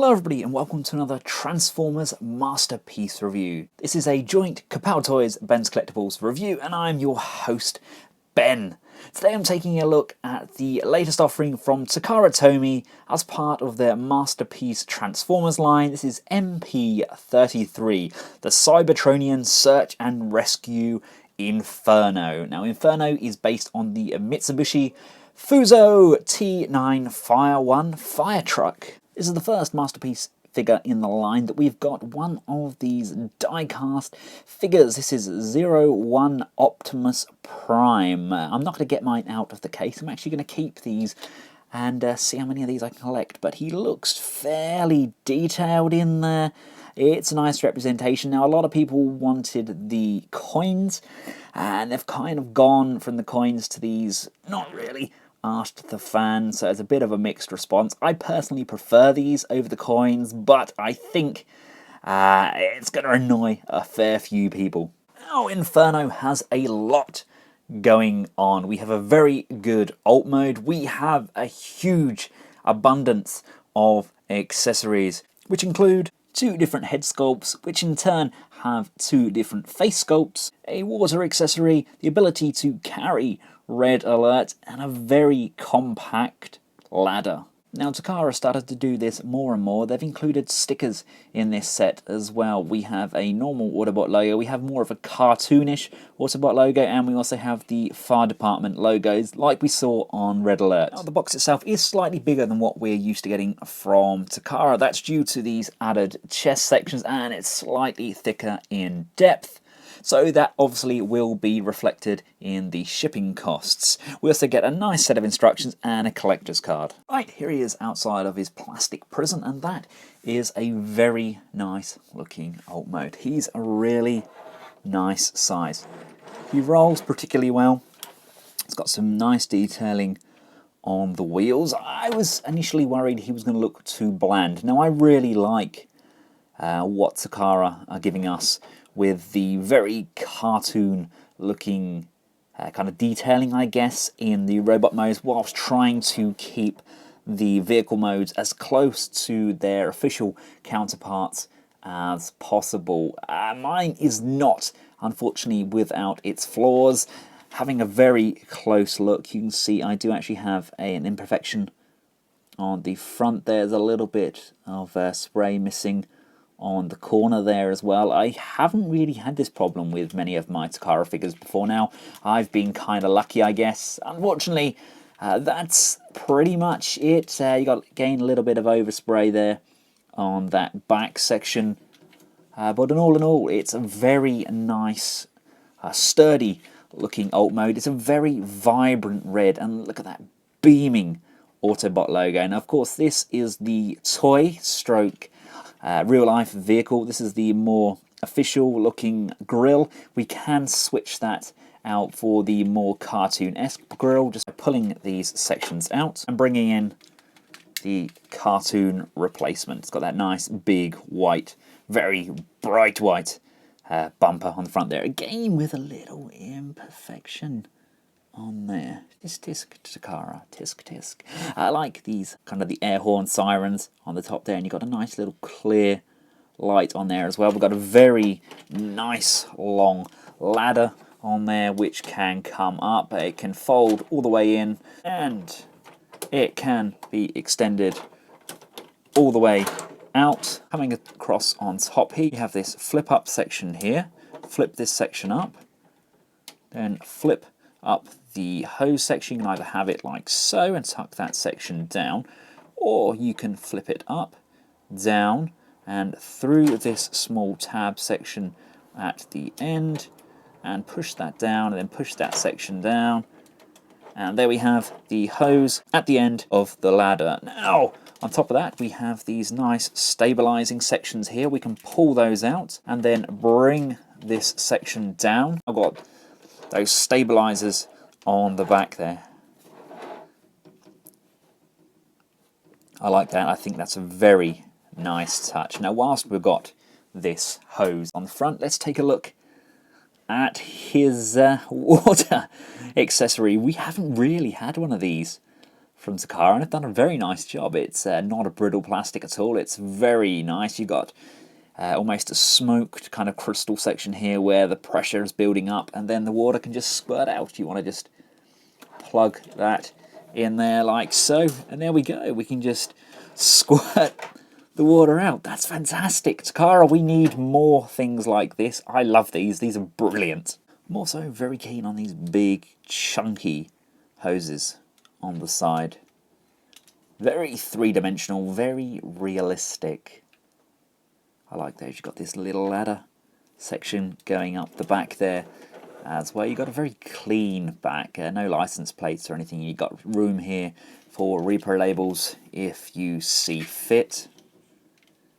Hello everybody and welcome to another Transformers Masterpiece review. This is a joint Kapow Toys Benscollectables review and I'm your host, Ben. Today I'm taking a look at the latest offering from TakaraTomy as part of their Masterpiece Transformers line. This is Mp-33, the Cybertronian Search and Rescue Inferno. Now Inferno is based on the Mitsubishi Fuso T9 Fire 1 fire truck. This is the first Masterpiece figure in the line that we've got one of these die-cast figures. This is 01 Optimus Prime. I'm not going to get mine out of the case. I'm actually going to keep these and see how many of these I can collect. But he looks fairly detailed in there. It's a nice representation. Now, a lot of people wanted the coins, and they've kind of gone from the coins to these, not really asked the fans, so it's a bit of a mixed response. I personally prefer these over the coins, but I think it's going to annoy a fair few people. Now, Inferno has a lot going on. We have a very good alt mode. We have a huge abundance of accessories, which include two different head sculpts, which in turn have two different face sculpts, a water accessory, the ability to carry red alert, and a very compact ladder. Now Takara started to do this more and more. They've included stickers in this set as well. We have a normal Autobot logo, we have more of a cartoonish Autobot logo, and we also have the fire department logos like we saw on Red Alert. Now the box itself is slightly bigger than what we're used to getting from Takara. That's due to these added chest sections, and it's slightly thicker in depth. So that obviously will be reflected in the shipping costs. We also get a nice set of instructions and a collector's card. Right, here he is outside of his plastic prison, and that is a very nice looking alt mode. He's a really nice size. He rolls particularly well. It's got some nice detailing on the wheels. I was initially worried he was going to look too bland. Now I really like what Takara are giving us with the very cartoon looking kind of detailing, I guess, in the robot modes, whilst trying to keep the vehicle modes as close to their official counterparts as possible. Mine is not, unfortunately, without its flaws. Having a very close look, you can see I do actually have an imperfection on the front. There's a little bit of spray missing on the corner there as well. I haven't really had this problem with many of my Takara figures before now. I've been kind of lucky, I guess. Unfortunately, that's pretty much it. You got gain a little bit of overspray there on that back section. But in all, it's a very nice, sturdy looking alt mode. It's a very vibrant red, and look at that beaming Autobot logo. And of course, this is the toy stroke real-life vehicle. This is the more official-looking grille. We can switch that out for the more cartoon-esque grille just by pulling these sections out and bringing in the cartoon replacement. It's got that nice, big, white, very bright white bumper on the front there. Again, with a little imperfection on there. Tisk tisk Takara, tisk tisk. I like these kind of the air horn sirens on the top there, and you've got a nice little clear light on there as well. We've got a very nice long ladder on there which can come up. It can fold all the way in, and it can be extended all the way out. Coming across on top here, you have this flip up section here. Flip this section up, then flip up the hose section. You can either have it like so and tuck that section down, or you can flip it up, down, and through this small tab section at the end, and push that down, and then push that section down, and there we have the hose at the end of the ladder. Now, on top of that, we have these nice stabilizing sections here. We can pull those out and then bring this section down. I've got those stabilizers on the back there. I like that. I think that's a very nice touch. Now, whilst we've got this hose on the front, let's take a look at his water accessory. We haven't really had one of these from Takara, and I've done a very nice job. It's not a brittle plastic at all. It's very nice. You got almost a smoked kind of crystal section here where the pressure is building up, and then the water can just spurt out. You want to just plug that in there like so, and there we go. We can just squirt the water out. That's fantastic. Takara, we need more things like this. I love these. These are brilliant. I'm also very keen on these big, chunky hoses on the side. Very three-dimensional, very realistic. I like those. You've got this little ladder section going up the back there as well. You've got a very clean back, no license plates or anything. You've got room here for repro labels if you see fit.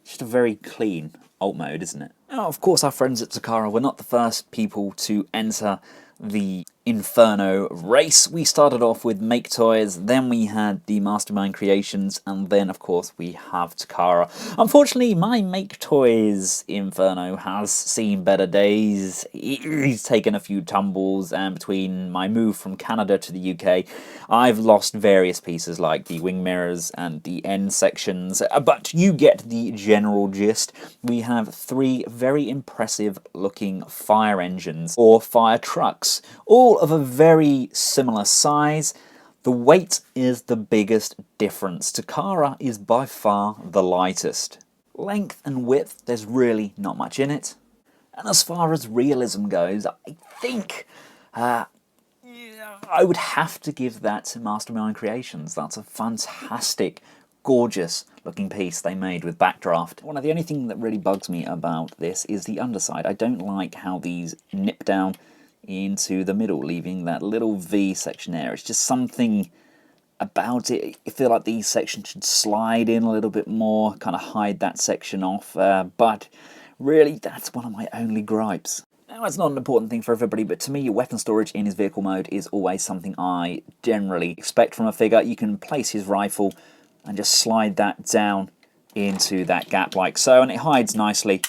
Just a very clean alt mode, isn't it? Now, of course, our friends at Takara were not the first people to enter the Inferno race. We started off with Make Toys, then we had the Mastermind Creations, and then of course we have Takara. Unfortunately, my Make Toys Inferno has seen better days. He's taken a few tumbles, and between my move from Canada to the UK, I've lost various pieces like the wing mirrors and the end sections, but you get the general gist. We have three very impressive looking fire engines, or fire trucks, all of a very similar size. The weight is the biggest difference. Takara is by far the lightest. Length and width, there's really not much in it. And as far as realism goes, I think I would have to give that to Mastermind Creations. That's a fantastic, gorgeous looking piece they made with Backdraft. One of the only thing that really bugs me about this is the underside. I don't like how these nip down into the middle, leaving that little V section there. It's just something about it. I feel like these sections should slide in a little bit more, kind of hide that section off, but really that's one of my only gripes. Now, it's not an important thing for everybody, but to me, weapon storage in his vehicle mode is always something I generally expect from a figure. You can place his rifle and just slide that down into that gap like so, and it hides nicely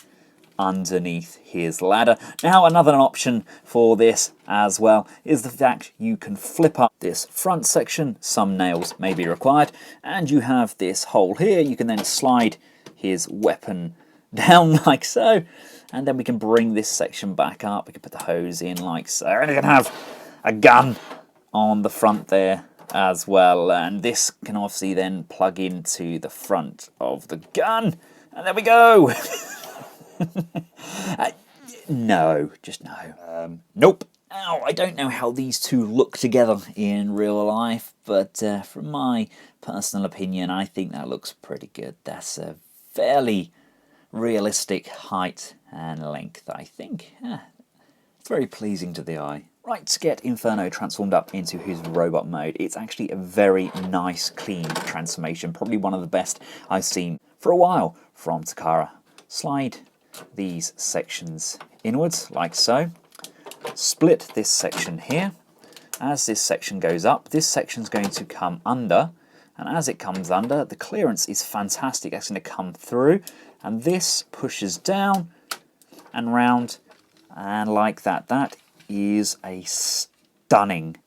underneath his ladder. Now, another option for this as well is the fact you can flip up this front section. Some nails may be required, and you have this hole here. You can then slide his weapon down like so, and then we can bring this section back up. We can put the hose in like so, and you can have a gun on the front there as well, and this can obviously then plug into the front of the gun, and there we go. No, just no. Nope. Now, I don't know how these two look together in real life, but from my personal opinion, I think that looks pretty good. That's a fairly realistic height and length, I think. It's very pleasing to the eye. Right, to get Inferno transformed up into his robot mode, it's actually a very nice, clean transformation. Probably one of the best I've seen for a while from Takara. Slide these sections inwards like so. Split this section here. As this section goes up, this section's going to come under, and as it comes under, the clearance is fantastic. That's going to come through, and this pushes down and round, and like that. That is a stunning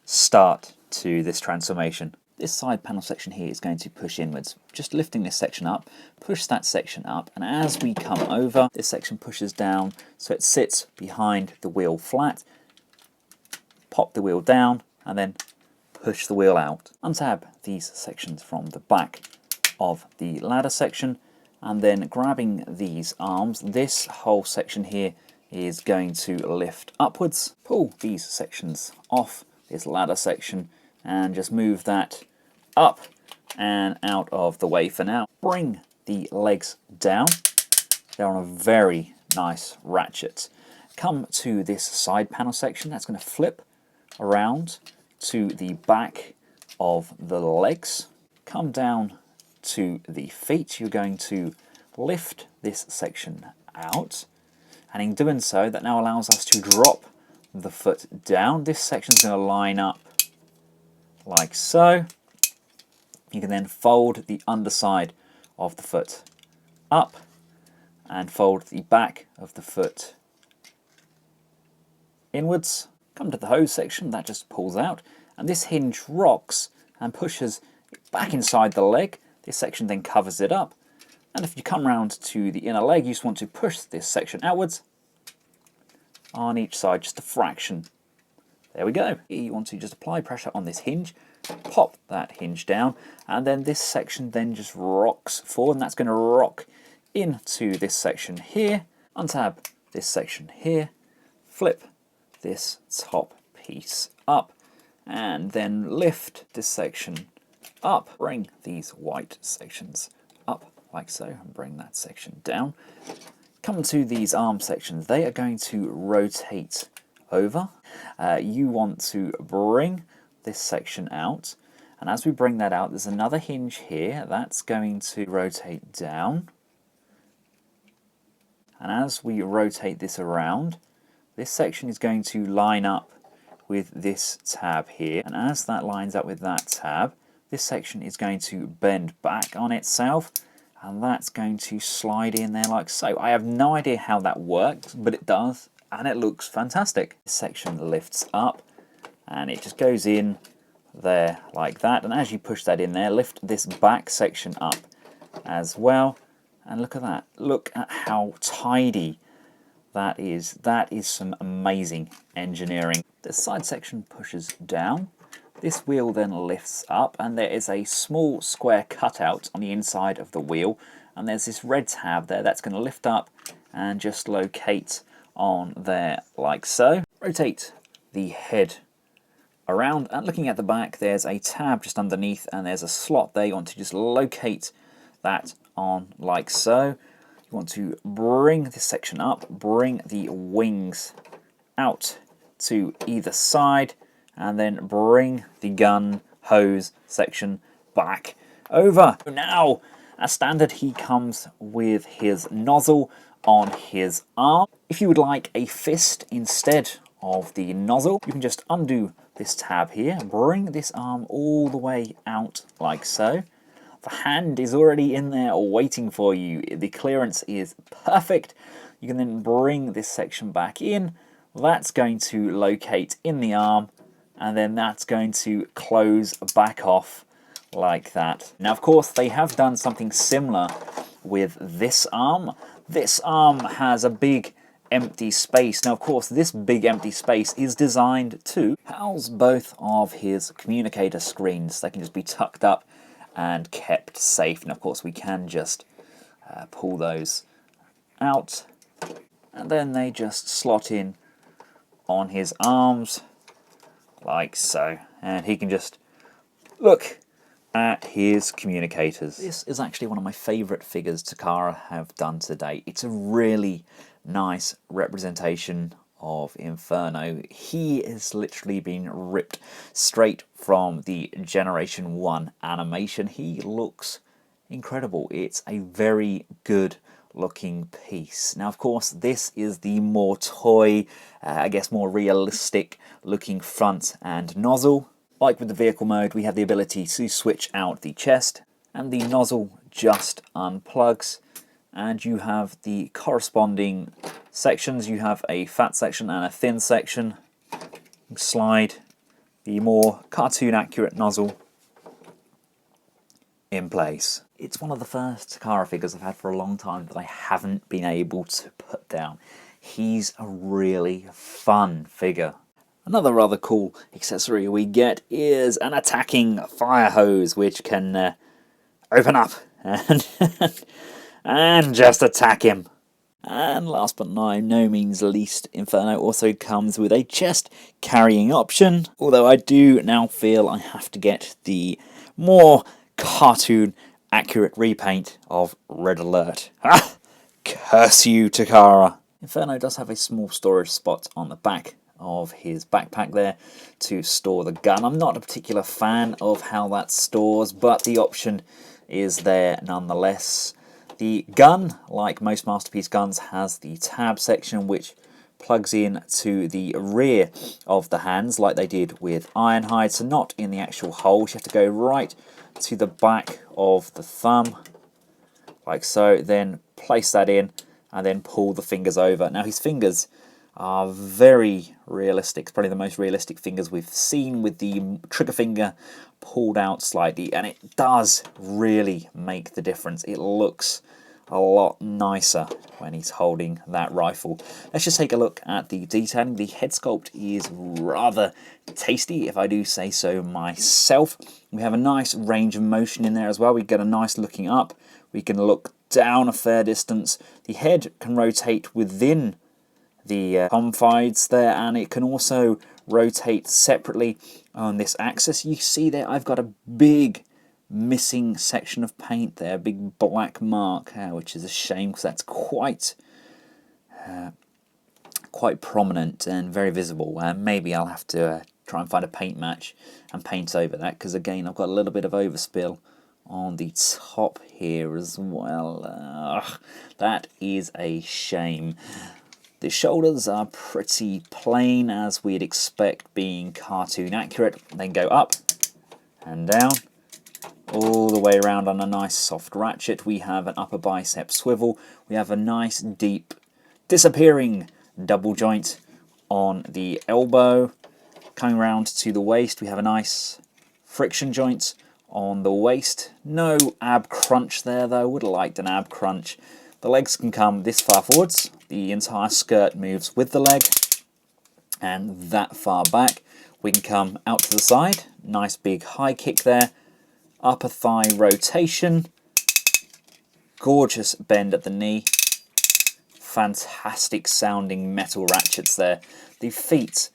start to this transformation. This side panel section here is going to push inwards, just lifting this section up, push that section up, and as we come over, this section pushes down so it sits behind the wheel flat. Pop the wheel down and then push the wheel out. Untab these sections from the back of the ladder section, and then grabbing these arms, this whole section here is going to lift upwards. Pull these sections off this ladder section and just move that up and out of the way for now. Bring the legs down. They're on a very nice ratchet. Come to this side panel section. That's going to flip around to the back of the legs. Come down to the feet. You're going to lift this section out, and in doing so, that now allows us to drop the foot down. This section's going to line up like so. You can then fold the underside of the foot up and fold the back of the foot inwards. Come to the hose section, that just pulls out, and this hinge rocks and pushes back inside the leg. This section then covers it up. And if you come round to the inner leg, you just want to push this section outwards on each side, just a fraction. There we go. You want to just apply pressure on this hinge, pop that hinge down, and then this section then just rocks forward, and that's going to rock into this section here. Untab this section here, flip this top piece up, and then lift this section up. Bring these white sections up like so, and bring that section down. Come to these arm sections. They are going to rotate over. You want to bring this section out, and as we bring that out, there's another hinge here that's going to rotate down. And as we rotate this around, this section is going to line up with this tab here. And as that lines up with that tab, this section is going to bend back on itself, and that's going to slide in there like so. I have no idea how that works, but it does, and it looks fantastic. This section lifts up, and it just goes in there like that. And as you push that in there, lift this back section up as well. And look at that. Look at how tidy that is. That is some amazing engineering. The side section pushes down. This wheel then lifts up, and there is a small square cutout on the inside of the wheel, and there's this red tab there that's going to lift up and just locate on there like so. Rotate the head around, and looking at the back, there's a tab just underneath, and there's a slot there. You want to just locate that on like so. You want to bring this section up, bring the wings out to either side, and then bring the gun hose section back over. Now, as standard, he comes with his nozzle on his arm. If you would like a fist instead of the nozzle, you can just undo this tab here, bring this arm all the way out like so. The hand is already in there waiting for you. The clearance is perfect. You can then bring this section back in. That's going to locate in the arm, and then that's going to close back off like that. Now, of course, they have done something similar with this arm. This arm has a big empty space. Now, of course, this big empty space is designed to house both of his communicator screens. They can just be tucked up and kept safe. And of course, we can just pull those out, and then they just slot in on his arms like so, and he can just look at his communicators. This is actually one of my favourite figures Takara have done to date. It's a really nice representation of Inferno. He has literally been ripped straight from the Generation 1 animation. He looks incredible. It's a very good looking piece. Now, of course, this is the more toy, I guess more realistic looking front and nozzle. Like with the vehicle mode, we have the ability to switch out the chest, and the nozzle just unplugs, and you have the corresponding sections. You have a fat section and a thin section. Slide the more cartoon accurate nozzle in place. It's one of the first Takara figures I've had for a long time that I haven't been able to put down. He's a really fun figure. Another rather cool accessory we get is an attacking fire hose, which can open up and, and just attack him. And last but by no means least, Inferno also comes with a chest carrying option, although I do now feel I have to get the more cartoon accurate repaint of Red Alert. Ah! Curse you, Takara! Inferno does have a small storage spot on the back of his backpack there to store the gun. I'm not a particular fan of how that stores, but the option is there nonetheless. The gun, like most Masterpiece guns, has the tab section which plugs in to the rear of the hands like they did with Ironhide, so not in the actual hole. You have to go right to the back of the thumb like so, then place that in and then pull the fingers over. Now his fingers are very realistic. It's probably the most realistic fingers we've seen, with the trigger finger pulled out slightly, and it does really make the difference. It looks a lot nicer when he's holding that rifle. Let's just take a look at the detailing. The head sculpt is rather tasty, if I do say so myself. We have a nice range of motion in there as well. We get a nice looking up. We can look down a fair distance. The head can rotate within the confines there, and it can also rotate separately on this axis. You see there, I've got a big missing section of paint there, a big black mark, which is a shame because that's quite prominent and very visible. Maybe I'll have to try and find a paint match and paint over that, because again I've got a little bit of overspill on the top here as well. That is a shame. The shoulders are pretty plain, as we'd expect being cartoon accurate. They go up and down all the way around on a nice soft ratchet. We have an upper bicep swivel. We have a nice deep disappearing double joint on the elbow. Coming round to the waist, we have a nice friction joint on the waist. No ab crunch there though, would have liked an ab crunch. The legs can come this far forwards, the entire skirt moves with the leg, and that far back. We can come out to the side, nice big high kick there, upper thigh rotation, gorgeous bend at the knee, fantastic sounding metal ratchets there. The feet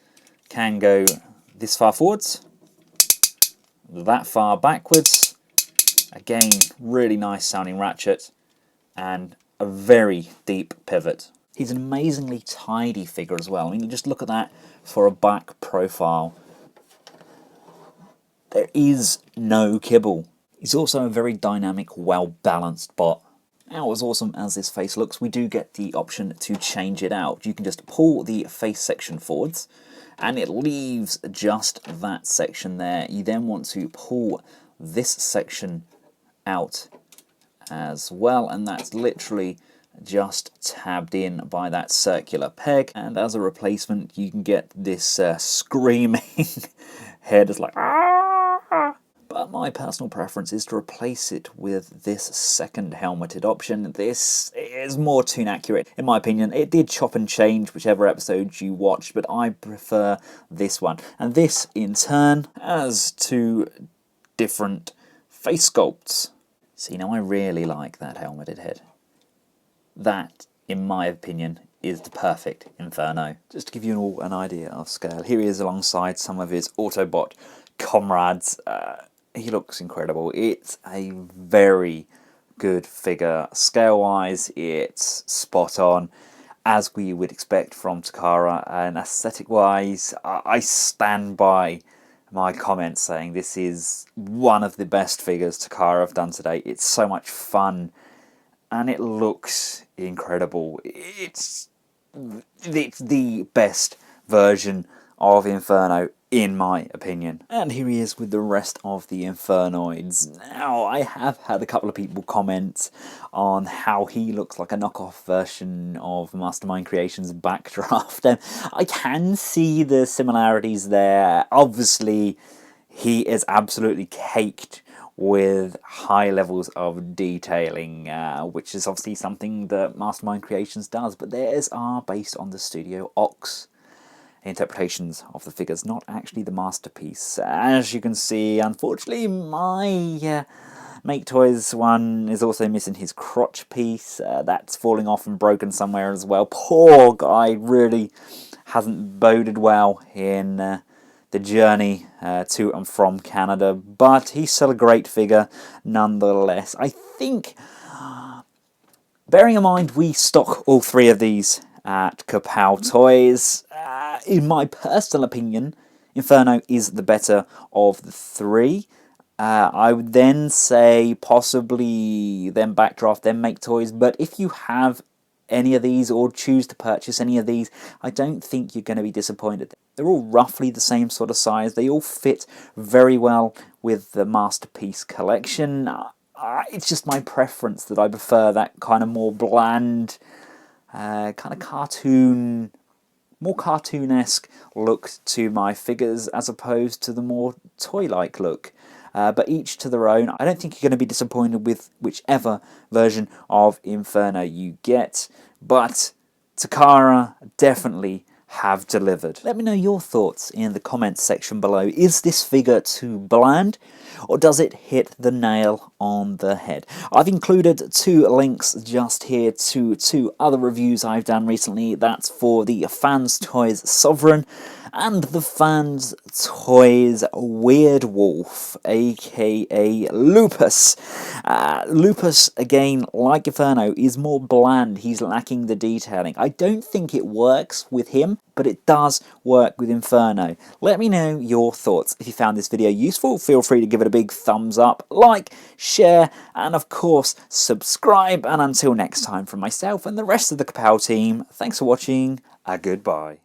can go this far forwards, that far backwards, again really nice sounding ratchet, and a very deep pivot. He's an amazingly tidy figure as well. I mean, you just look at that for a back profile. There is no kibble. He's also a very dynamic, well-balanced bot. Now, as awesome as this face looks, we do get the option to change it out. You can just pull the face section forwards, and it leaves just that section there. You then want to pull this section out as well, and that's literally just tabbed in by that circular peg. And as a replacement, you can get this screaming head. It's like, ah! But my personal preference is to replace it with this second helmeted option. This is more tune accurate, in my opinion. It did chop and change whichever episode you watched, but I prefer this one. And this, in turn, has two different face sculpts. See, now I really like that helmeted head. That, in my opinion, is the perfect Inferno. Just to give you all an idea of scale, here he is alongside some of his Autobot comrades. He looks incredible. It's a very good figure. Scale-wise, it's spot on, as we would expect from Takara. And aesthetic-wise, I stand by my comments saying this is one of the best figures Takara have done today. It's so much fun, and it looks incredible. It's the best version of Inferno, in my opinion. And here he is with the rest of the Infernoids. Now, I have had a couple of people comment on how he looks like a knockoff version of Mastermind Creations' Backdraft, and I can see the similarities there. Obviously, he is absolutely caked with high levels of detailing, which is obviously something that Mastermind Creations does, but theirs are based on the Studio Ox interpretations of the figures, not actually the masterpiece. As you can see, unfortunately, my Make Toys one is also missing his crotch piece. That's falling off and broken somewhere as well. Poor guy, really hasn't boded well in the journey to and from Canada, but he's still a great figure nonetheless. I think, bearing in mind we stock all three of these at Kapow Toys, in my personal opinion, Inferno is the better of the three. I would then say possibly then Backdraft, then Make Toys, but if you have any of these or choose to purchase any of these, I don't think you're going to be disappointed. They're all roughly the same sort of size. They all fit very well with the Masterpiece collection. It's just my preference that I prefer that kind of more bland, kind of cartoon more cartoonesque look to my figures as opposed to the more toy-like look. But each to their own. I don't think you're going to be disappointed with whichever version of Inferno you get, but Takara definitely have delivered. Let me know your thoughts in the comments section below. Is this figure too bland, or does it hit the nail on the head? I've included 2 links just here to 2 other reviews I've done recently. That's for the Fans Toys Sovereign and the Fans Toys Weird Wolf, aka Lupus. Lupus, again, like Inferno, is more bland. He's lacking the detailing. I don't think it works with him, but it does work with Inferno. Let me know your thoughts. If you found this video useful, feel free to give it a big thumbs up, like, share, and of course, subscribe. And until next time, from myself and the rest of the Kapow team, thanks for watching, goodbye.